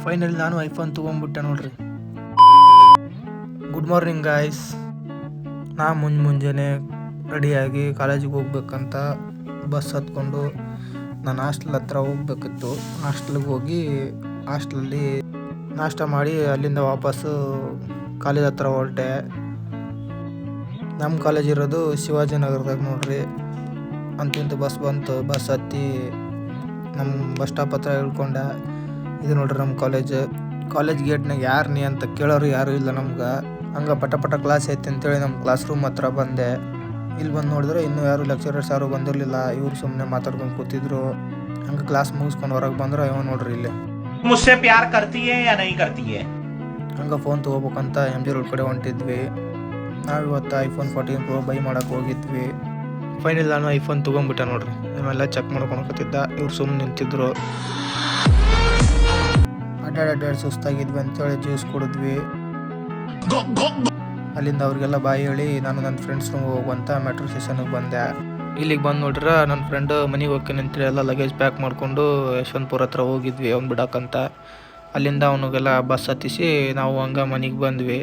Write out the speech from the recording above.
Finally ನಾನು iPhone ತೊಗೊಂಡ್ಬಿಟ್ಟೆ ನೋಡ್ರಿ. Good morning guys. ನಾ ಮುಂಜಾನೆ ರೆಡಿಯಾಗಿ ಕಾಲೇಜಿಗೆ ಹೋಗ್ಬೇಕಂತ ಬಸ್ ಹತ್ಕೊಂಡು ನಾನು ಹಾಸ್ಟೆಲ್ ಹತ್ರ ಹೋಗ್ಬೇಕಿತ್ತು. ಹಾಸ್ಟೆಲ್ಗೆ ಹೋಗಿ ಹಾಸ್ಟೆಲಲ್ಲಿ ನಾಷ್ಟ ಮಾಡಿ ಅಲ್ಲಿಂದ ವಾಪಸ್ಸು ಕಾಲೇಜ್ ಹತ್ರ ಹೊರಟೆ. ನಮ್ಮ ಕಾಲೇಜ್ ಇರೋದು ಶಿವಾಜಿನಗರದಾಗ ನೋಡ್ರಿ. ಅಂತಿಂತ ಬಸ್ ಬಂತು. ಬಸ್ ಹತ್ತಿ ನಮ್ಮ ಬಸ್ ಸ್ಟಾಪ್ ಹತ್ರ ಇಳ್ಕೊಂಡೆ. ಇದು ನೋಡ್ರಿ ನಮ್ಮ ಕಾಲೇಜ್ ಗೇಟ್ನಾಗ ಯಾರು ನೀ ಅಂತ ಕೇಳೋರು ಯಾರೂ ಇಲ್ಲ ನಮ್ಗೆ. ಹಂಗೆ ಪಟ ಕ್ಲಾಸ್ ಐತಿ ಅಂತೇಳಿ ನಮ್ಮ ಕ್ಲಾಸ್ ರೂಮ್ ಹತ್ರ ಬಂದೆ. ಇಲ್ಲಿ ಬಂದು ನೋಡಿದ್ರೆ ಇನ್ನೂ ಯಾರು ಲೆಕ್ಚರರ್ಸ್ ಯಾರು ಬಂದಿರಲಿಲ್ಲ. ಇವ್ರು ಸುಮ್ಮನೆ ಮಾತಾಡ್ಕೊಂಡು ಕೂತಿದ್ರು. ಹಂಗೆ ಕ್ಲಾಸ್ ಮುಗಿಸ್ಕೊಂಡು ಹೊರಗೆ ಬಂದ್ರೆ ಇವ ನೋಡ್ರಿ ಇಲ್ಲಿ ಮುಸ್ಸೆ ಪ್ಯಾರ್ ಕರ್ತಿ ಹೈ ಯಾ ನಹೀ ಕರ್ತಿ ಹೈ. ಹಂಗೆ ಫೋನ್ ತೊಗೋಬೇಕಂತ MG ರೋಡ್ ಕಡೆ ಹೊಂಟಿದ್ವಿ. ನಾವಿವತ್ತು iPhone 14 Pro ಬೈ ಮಾಡೋಕೆ ಹೋಗಿದ್ವಿ. ಫೈನಲ್ ನಾನು ಐಫೋನ್ ತೊಗೊಂಡ್ಬಿಟ್ಟೆ ನೋಡ್ರಿ. ಆಮೇಲೆ ಚೆಕ್ ಮಾಡ್ಕೊಳಕತ್ತಿದ್ದ. ಇವ್ರು ಸುಮ್ಮನೆ ನಿಂತಿದ್ರು. ಅಡ್ಡಾಡಿ ಸುಸ್ತಾಗಿದ್ವಿ ಅಂತೇಳಿ ಜ್ಯೂಸ್ ಕುಡಿದ್ವಿ. ಅಲ್ಲಿಂದ ಅವ್ರಿಗೆಲ್ಲ ಬಾಯಿ ಹೇಳಿ ನಾನು ನನ್ನ ಫ್ರೆಂಡ್ಸ್ ರೂಮ್ ಹೋಗುವಂತ ಮೆಟ್ರೋ ಸ್ಟೇಷನ್ಗೆ ಬಂದೆ. ಇಲ್ಲಿಗೆ ಬಂದು ನೋಡ್ರೆ ನನ್ನ ಫ್ರೆಂಡ್ ಮನೆಗೆ ಹೋಗ್ತೀನಿ ಅಂತೇಳಿ ಎಲ್ಲ ಲಗೇಜ್ ಪ್ಯಾಕ್ ಮಾಡಿಕೊಂಡು ಯಶವಂತಪುರ ಹತ್ರ ಹೋಗಿದ್ವಿ ಅವ್ನು ಬಿಡಕ್ಕಂತ. ಅಲ್ಲಿಂದ ಅವನಿಗೆಲ್ಲ ಬಸ್ ಹತ್ತಿಸಿ ನಾವು ಹಂಗೆ ಮನೆಗೆ ಬಂದ್ವಿ.